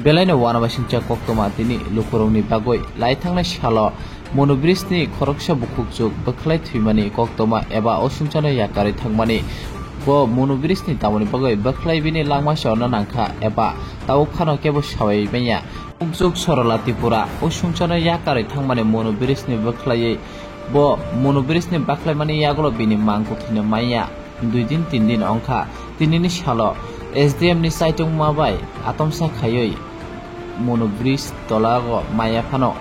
Belaino wanabasingcha koktoma tini lukurongni bagoi laithangna salo monobrisni khoroksha bukhukjuk baklai thuimani koktoma eba osungchana yakari thangmani bo monobrisni tamoni bagoi baklai bini langma shona nangkha eba tau khano kebo sawai menya ukjuk sorola tipura osungchana yakari thangmani monobrisni baklai bo monobrisni baklai mani yagolo bini mangko thina maya 2 din 3 din ongkha tinini salo SDM ni saitung mabai atomsa khayoi monobris tolago maya phano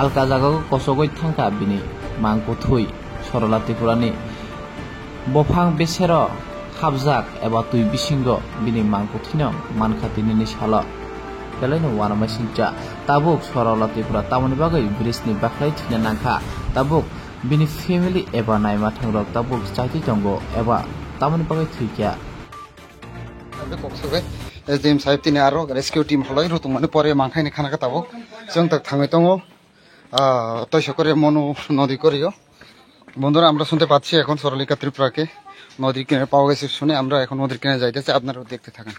alka jagago kosogoi thangka bini mangko thui sorola tipurani bofang besero habjak eba tui bisingo bini mangko thino mankha tinini salo belaino wanama singcha tabuk sorola tipura tamoni bagai brisni baklai thina nangkha tabuk bini family eba naima thangrok tabuk chaiti tongo eba tamoni bagai thikya SDM साहेब तिनी आरो rescue team हलै रुतुं माने परे मांखाइनि खाना काताबो जों तक थाङै दङो তৈশ করে মনু নদী করিও বন্ধুরা আমরা শুনতে পাচ্ছি এখন সরলিকা ত্রিপুরাকে নদীর কিনারে পাওয়া গেছে শুনে আমরা এখন নদীর কিনারে যাইতেছি আপনারাও দেখতে থাকেন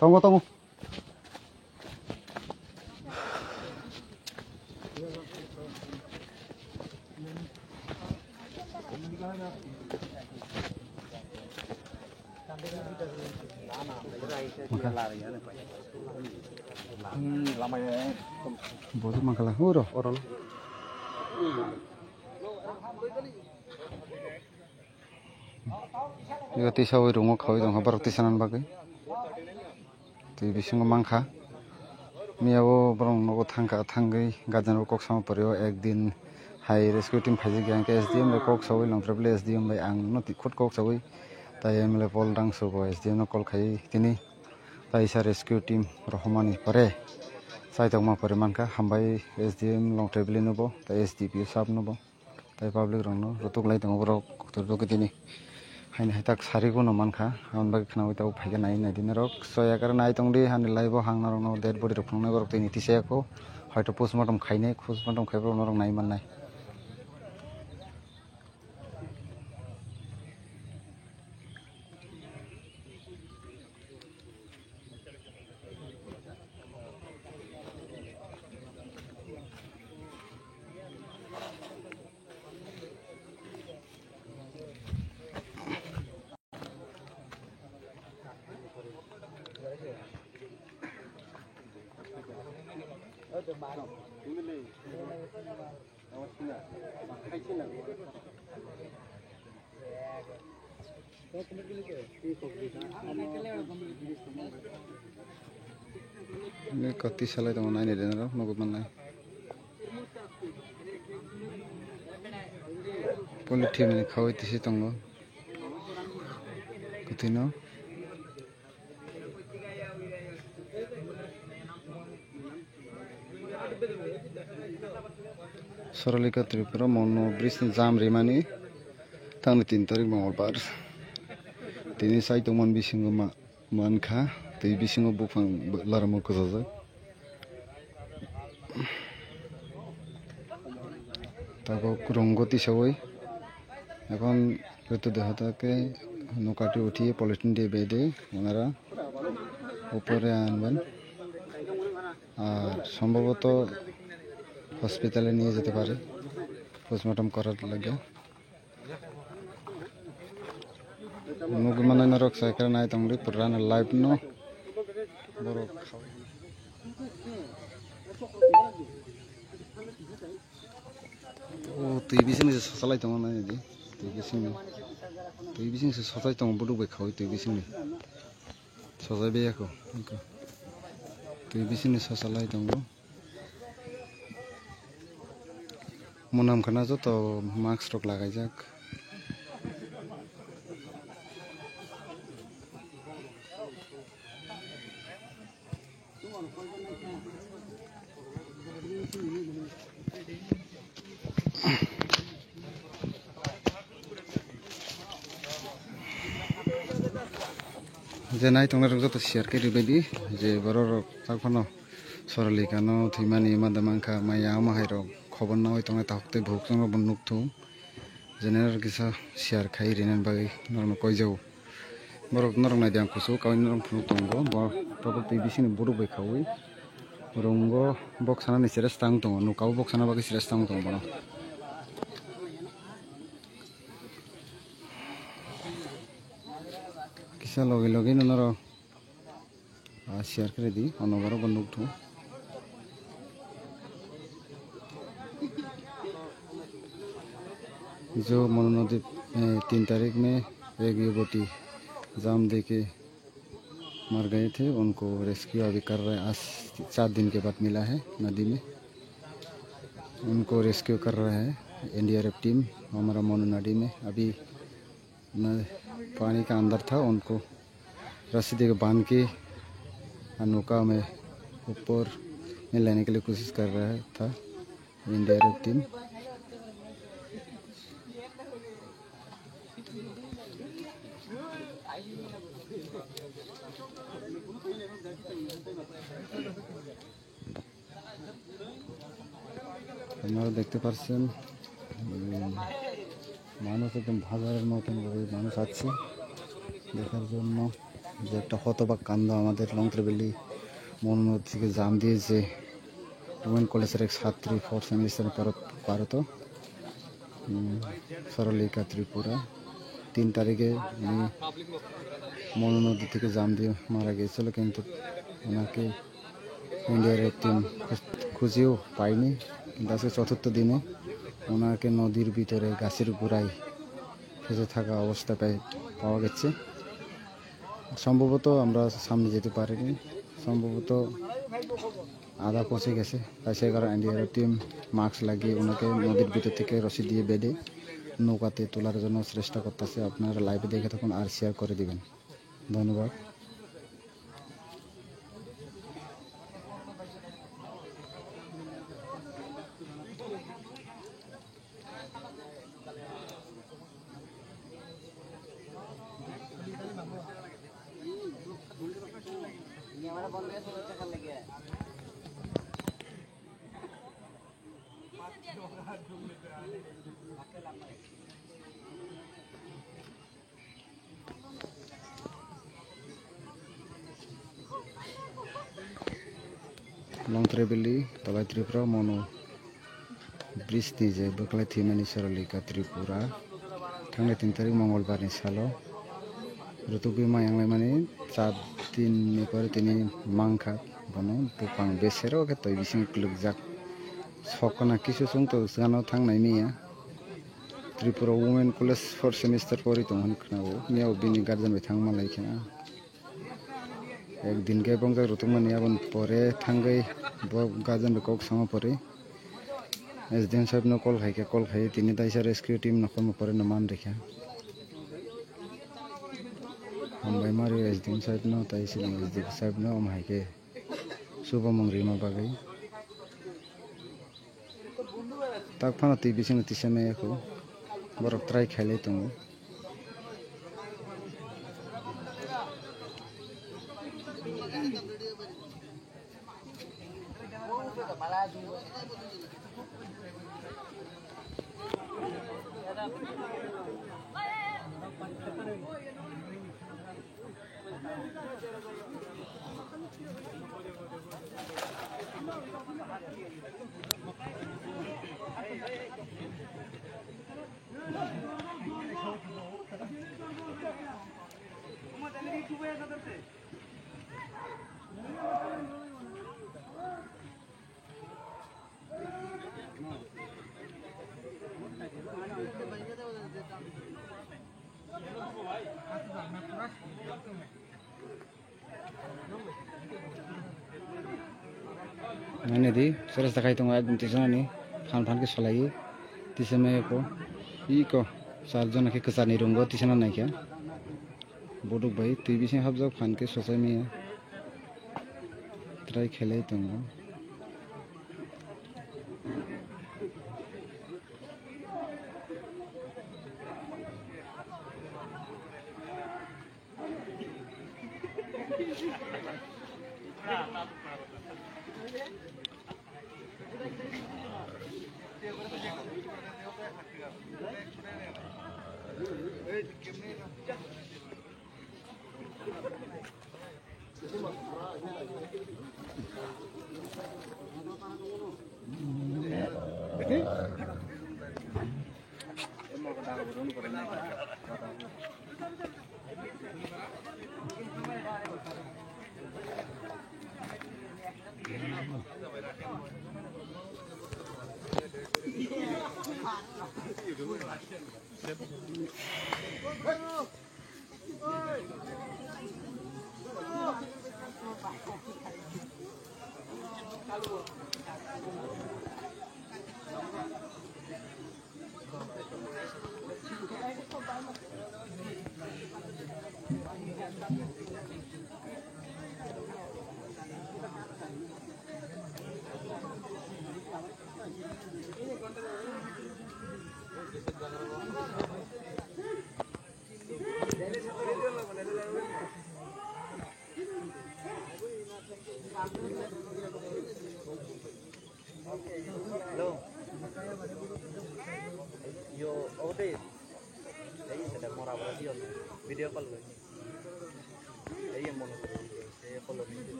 তঙ্গ তঙ্গ Bodoh mangkala, udah orang. Juga tisau irungo kau itu ngabar tisanan bagai. Ti bisingo mangka. Miawo barang nogo tanggai gajan kok sama perio ekdin hai rescue team phaji gang ke SDM le kok sawai long travel SDM bai ang no ti khot kok sawai tai emle pol dang so bo SDM no kol khai tini tai sa rescue team rohmani pare saitong ma pare manka hambai SDM long travel no bo tai SDP sab no bo tai public rong no rotuk lai tong bro tor do tini hain hatak sari go no manka han bagi khna oi tau phaiga nai nai din rok soya kar nai tong ri han lai bo hang na rong no dead body rok phang na rok tini ti se ko hoyto postmortem khaine postmortem khaibro no rong nai man nai Ini koti salai tong nai ne den ro nogo man nai polithi mane khawai tisi tongo kotino Sorolika Tripura mono brisni jam rimani tangni 3 tarik mongolbar tini sai tongmon bisingo mankha tei bisingo bufang laramo kojaja tago rongoti sawai এখন হয়তো দেহটাকে নৌকাটি উঠিয়ে polythene দিয়ে বেঁধে ওনারা উপরে আনবেন আর সম্ভবত হসপিটালে নিয়ে যেতে পারে পোস্টমর্টম করার লাগে মুগমানা নরক সাইকেল নাই তংরি পুরানা লাইভ নো বড় ও তুই বিসিনি সসালাই তং না দি তুই বিসিনি সসাই তং বড় বে খাওই তুই বিসিনি সসাই বে ইয়াকো তুই বিসিনি সসালাই তং Monam kana jo to mask rok lagai jak je nai tong rok joto share ke ribedi je boror takhono sorolika no thimani madamangkha maya ma hairo খবর না হয় তোমরা তাহতে ভোগ তোমরা বন্নুক থু General kisa share khai rinan bagai normal koi jau borok norong na jang kusu kau norong phunu tongo borok PVC ni boru bai khawi rongo box sana ni seres tang tongo no kau box sana bagai seres tang tongo bono kisa logi logi no noro share kare di ono baro banduk thu जो मनु नदी 3 तारीख में एक युवती जाम देके मर गए थे उनको रेस्क्यू अभी कर रहे हैं आज 7 दिन के बाद मिला है नदी में उनको रेस्क्यू कर रहा है एनडीआरएफ टीम हमारा मनु नदी में अभी पानी का अंदर था उनको रस्सी देकर बांध के नौका में ऊपर में लेने के लिए कोशिश कर रहा था एनडीआरएफ टीम আপনারা দেখতে পাচ্ছেন মানুষ একদম ভাগাড়ের মতন করে মানুষ আছে দেখার জন্য যে একটা হতবাক কাণ্ড আমাদের লংত্রিবেলি মনোনদ থেকে জাম দিয়েছে ওমেন কলেজের এক ছাত্রী 4th সেমিস্টারে পারত সরলিকা ত্রিপুরা 3 তারিখে মনোনদী থেকে জাম দিয়ে মারা গিয়েছিল কিন্তু ওনাকে এনডিআরএফ টিম খুঁজেও পায়নি কিন্তু আজকে 4th দিনে ওনাকে নদীর ভিতরে গাছের গোড়ায় ফেসে থাকা অবস্থা পাওয়া গেছে সম্ভবত আমরা সামনে যেতে পারিনি সম্ভবত আধা পৌঁছে গেছে তাই সে কারণে এনডিআরএফ টিম মাস্ক লাগিয়ে ওনাকে নদীর ভিতর থেকে রশি দিয়ে বেঁধে নৌকাতে তোলার জন্য চেষ্টা করতেছে আপনারা লাইভে দেখে থাকুন আর শেয়ার করে দিবেন ধন্যবাদ लंथ्रेबेली तबाय त्रिपुरा मनो ब्रिज निजे बकलाय थिमानि सरलिका त्रिपुरा थांनाय 3 तारिख मंगलबारनि सालो ऋतु बीमा यांगलाय माने 4 दिननिफ्राय तिनि मांखा बनो बुफां बेसेरो के तय बिसिं क्लुकजाक सकना किसु सं तो जानो थांनाय मिया Tripura women college 4th semester परि दंहन खोनाबो मियाव बिनि गार्जेन बाय थांमालाय खेना एक दिन के बंजा रुतुमनि आबन परे थांगै गार्जेन बे कक सामा परे एसडीएम साहब न कल खाइ तिनि दाइसा रेस्क्यू टीम नखम परे न मान रेखा हमबाय मारि एसडीएम साहब न ताइसि एसडीएम साहब न हम हाइके शुभ मंगरी मा बागै ताक फाना ति बिसिं तिसमे को बरक ट्राई खाइले तंगो मैंने दी सरस दिखाई तो एकदम तीसरा नहीं खान फान के सलाई तीसरे में को ई को 4 जन के कसा नहीं रहूंगा तीसरा नहीं क्या बोडुक भाई टीवी से हब जब खान के सोचे में है ट्राई खेले तो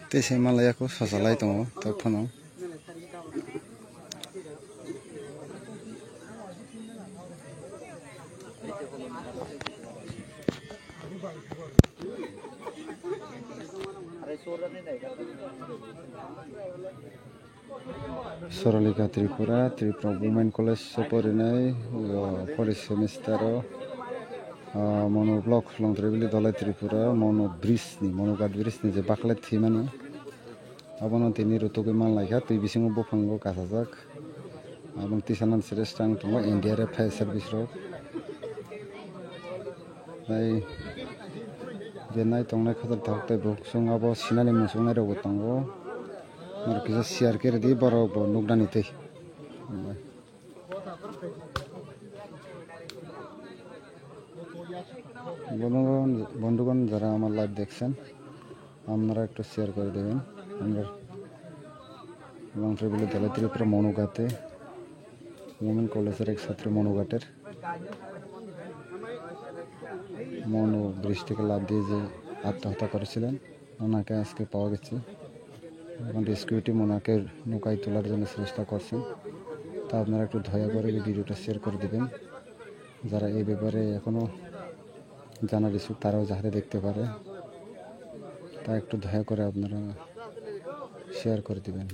त्यसै मलाई यहाँको ससलाई त हो त फनो Soralika Tripura, Tripura Women College Soporinai, Forest Semester, Monoblock from Tribili Dollar Tripura, Mono Brisni, Monogad Brisni, the Baklet Timani, Abonotini Rutogiman like that, Tibisimo Bofango Kazak, Abontisanan Celestan to India Pay Service Road. By the night on like other talk the book, song about synonymous on the Wotango. Marquesa Siarker di Barobo, Nugdanite. বন্ধুগণ যারা আমার live দেখছেন আপনারা একটু share করে দেবেন আমরা long ট্রিপলে দলে ত্রিপুরা মনুঘাটে ওমেন কলেজের এক ছাত্রী মনুঘাটের মনু ব্রিজ থেকে লাফ দিয়ে যে আত্মহত্যা করেছিলেন ওনাকে আজকে পাওয়া গেছে এবং রেস্কিউ টিম ওনাকে নৌকায় তোলার জন্য চেষ্টা করছেন তা আপনারা একটু দয়া করে ভিডিওটা শেয়ার করে দেবেন যারা এই ব্যাপারে এখনও জানার ইচ্ছুক তারাও যাহাতে দেখতে পারে তা একটু দয়া করে আপনারা শেয়ার করে দিবেন